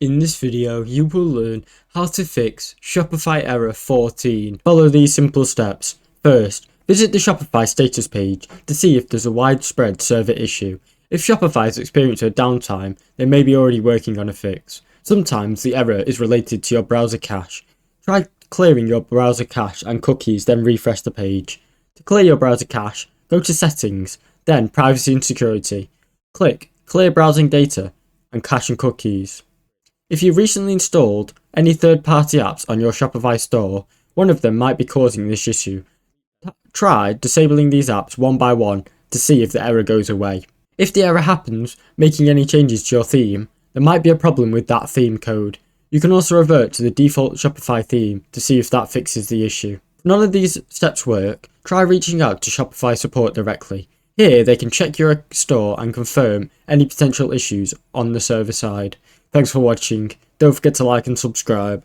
In this video, you will learn how to fix Shopify error 14. Follow these simple steps. First, visit the Shopify status page to see if there's a widespread server issue. If Shopify is experiencing a downtime, they may be already working on a fix. Sometimes the error is related to your browser cache. Try clearing your browser cache and cookies, then refresh the page. To clear your browser cache, go to Settings, then Privacy and Security. Click Clear Browsing Data and Cache and Cookies. If you recently installed any third-party apps on your Shopify store, one of them might be causing this issue. Try disabling these apps one by one to see if the error goes away. If the error happens, making any changes to your theme, there might be a problem with that theme code. You can also revert to the default Shopify theme to see if that fixes the issue. If none of these steps work, try reaching out to Shopify support directly. Here they can check your store and confirm any potential issues on the server side. Thanks for watching. Don't forget to like and subscribe.